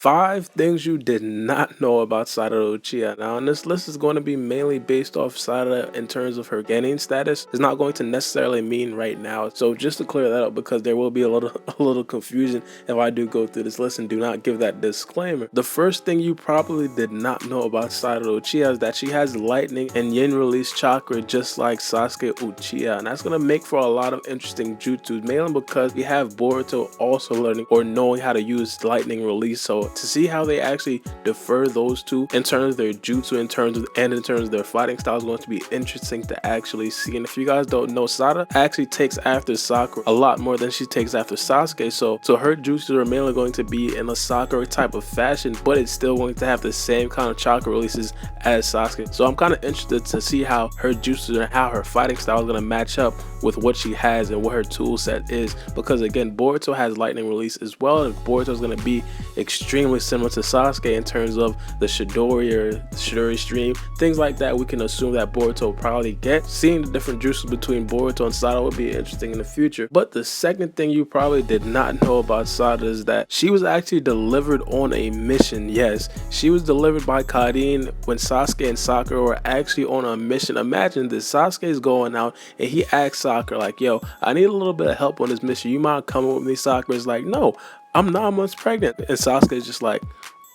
5 things you did not know about Sarada Uchiha. Now, and this list is going to be mainly based off Sarada in terms of her Genin status. It's not going to necessarily mean right now. So just to clear that up, because there will be a little confusion if I do go through this list, and do not give that disclaimer. The first thing you probably did not know about Sarada Uchiha is that she has lightning and yin release chakra just like Sasuke Uchiha, and that's going to make for a lot of interesting jutsus, mainly because we have Boruto also learning or knowing how to use lightning release. So to see how they actually defer those two in terms of their jutsu, in terms of their fighting style, is going to be interesting to actually see. And if you guys don't know, Sarada actually takes after Sakura a lot more than she takes after Sasuke. So her jutsu are mainly going to be in a Sakura type of fashion, but it's still going to have the same kind of chakra releases as Sasuke. So I'm kind of interested to see how her jutsu and how her fighting style is going to match up with what she has and what her tool set is, because again, Boruto has lightning release as well, and Boruto is going to be extremely similar to Sasuke in terms of the Chidori or the Chidori stream, things like that. We can assume that Boruto will probably get. Seeing the different jutsus between Boruto and Sarada would be interesting in the future. But the second thing you probably did not know about Sarada is that she was actually delivered on a mission. Yes, she was delivered by Gaiden when Sasuke and Sakura were actually on a mission. Imagine this, Sasuke is going out and he asks Sakura like, yo, I need a little bit of help on this mission, you mind coming with me? Sakura's like, no, I'm 9 months pregnant. And Sasuke is just like,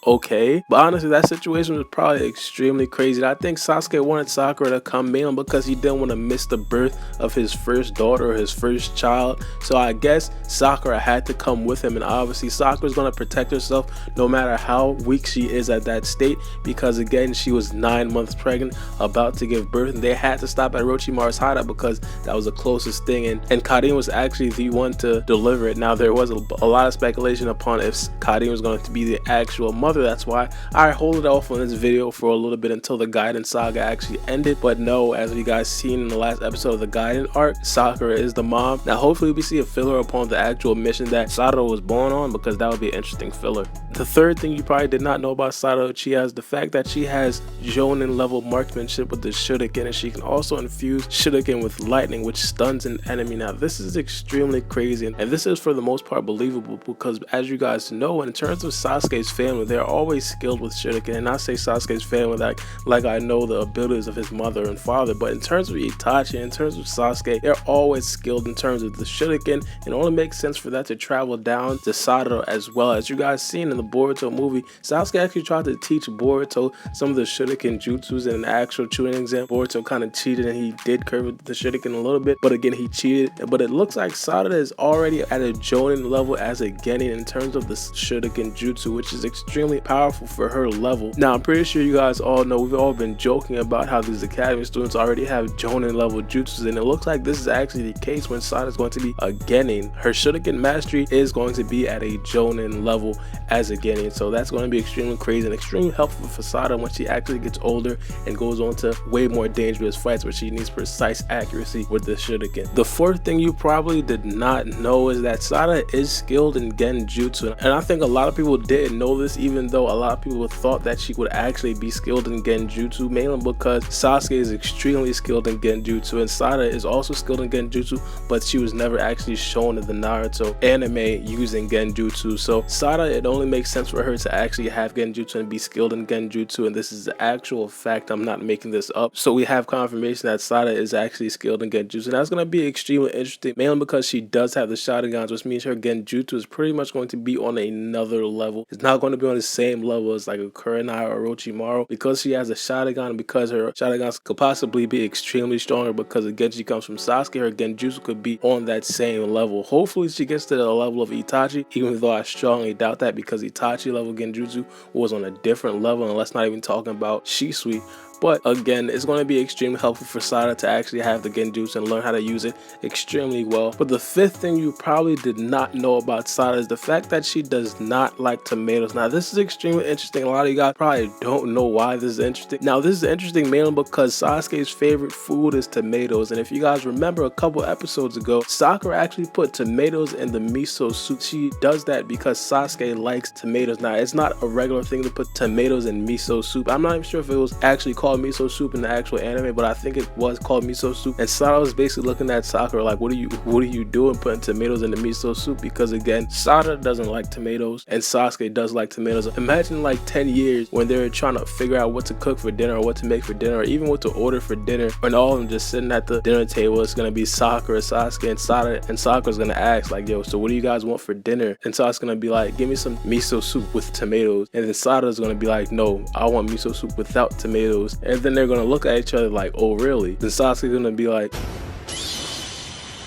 okay. But honestly, that situation was probably extremely crazy. I think Sasuke wanted Sakura to come mainly because he didn't want to miss the birth of his first daughter or his first child. So I guess Sakura had to come with him, and obviously Sakura's going to protect herself no matter how weak she is at that state, because again, she was 9 months pregnant, about to give birth, and they had to stop at Orochimaru's hideout because that was the closest thing, and Gaiden was actually the one to deliver it. Now, there was a lot of speculation upon if Gaiden was going to be the actual mother. That's why I hold it off on this video for a little bit until the Gaiden saga actually ended. But no, as you guys seen in the last episode of the Gaiden arc, Sakura is the mom. Now hopefully we see a filler upon the actual mission that Sarada was born on, because that would be an interesting filler. The third thing you probably did not know about Sarada Uchiha is the fact that she has Jonin level marksmanship with the shuriken, and she can also infuse shuriken with lightning, which stuns an enemy. Now this is extremely crazy, and this is for the most part believable, because as you guys know, in terms of Sasuke's family, they're always skilled with shuriken. And I say Sasuke's family like I know the abilities of his mother and father, but in terms of Itachi, in terms of Sasuke, they're always skilled in terms of the shuriken, and it only makes sense for that to travel down to Sarada as well. As you guys seen in the Boruto movie, Sasuke actually tried to teach Boruto some of the shuriken jutsus in an actual Chunin exam. Boruto kind of cheated and he did curve the shuriken a little bit, but again, he cheated. But it looks like Sarada is already at a Jonin level as a genin in terms of the shuriken jutsu, which is extremely powerful for her level. Now, I'm pretty sure you guys all know, we've all been joking about how these academy students already have Jonin level jutsus, and it looks like this is actually the case when Sarada is going to be a genin. Her shuriken mastery is going to be at a Jonin level as a genin, so that's going to be extremely crazy and extremely helpful for Sarada when she actually gets older and goes on to way more dangerous fights where she needs precise accuracy with the shuriken. The fourth thing you probably did not know is that Sarada is skilled in genjutsu, and I think a lot of people didn't know this, even though a lot of people thought that she would actually be skilled in genjutsu, mainly because Sasuke is extremely skilled in genjutsu and Sarada is also skilled in genjutsu, but she was never actually shown in the Naruto anime using genjutsu. So Sarada, it only makes sense for her to actually have genjutsu and be skilled in genjutsu, and this is the actual fact. I'm not making this up. So we have confirmation that Sarada is actually skilled in genjutsu, and that's going to be extremely interesting, mainly because she does have the sharingans, which means her genjutsu is pretty much going to be on another level. It's not going to be on the same level as like a Kurenai or Orochimaru, because she has a Sharingan, and because her Sharingans could possibly be extremely stronger, because again, she comes from Sasuke, her genjutsu could be on that same level. Hopefully she gets to the level of Itachi, even though I strongly doubt that, because Itachi level genjutsu was on a different level, and let's not even talk about Shisui. But again, it's going to be extremely helpful for Sarada to actually have the genjutsu and learn how to use it extremely well. But the fifth thing you probably did not know about Sarada is the fact that she does not like tomatoes. Now, this is extremely interesting. A lot of you guys probably don't know why this is interesting. Now, this is interesting mainly because Sasuke's favorite food is tomatoes. And if you guys remember a couple episodes ago, Sakura actually put tomatoes in the miso soup. She does that because Sasuke likes tomatoes. Now, it's not a regular thing to put tomatoes in miso soup. I'm not even sure if it was actually called called miso soup in the actual anime, but I think it was called miso soup. And Sarada was basically looking at Sakura like, what are you doing putting tomatoes in the miso soup? Because again, Sarada doesn't like tomatoes and Sasuke does like tomatoes. Imagine like 10 years when they're trying to figure out what to cook for dinner or what to make for dinner or even what to order for dinner, when all of them just sitting at the dinner table. It's gonna be Sakura, Sasuke, and Sarada, and Sakura's gonna ask like, yo, so what do you guys want for dinner? And Sasuke's gonna be like, give me some miso soup with tomatoes. And then Sarada's gonna be like, no, I want miso soup without tomatoes. And then they're gonna look at each other like, oh really? Then Sasuke's gonna be like,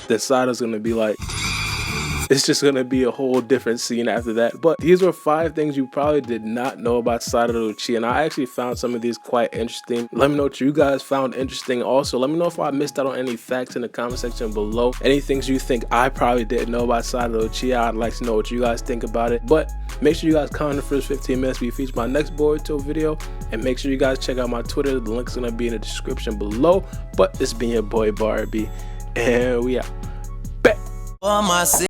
then Sarada's gonna be like, it's just gonna be a whole different scene after that. But these were 5 things you probably did not know about Sarada Uchiha, and I actually found some of these quite interesting. Let me know what you guys found interesting. Also, let me know if I missed out on any facts in the comment section below. Any things you think I probably didn't know about Sarada Uchiha, I'd like to know what you guys think about it. But make sure you guys comment the first 15 minutes to be featured in my next Boruto video, and make sure you guys check out my Twitter. The link's gonna be in the description below. But it's been your boy Baara, and we out. Bet.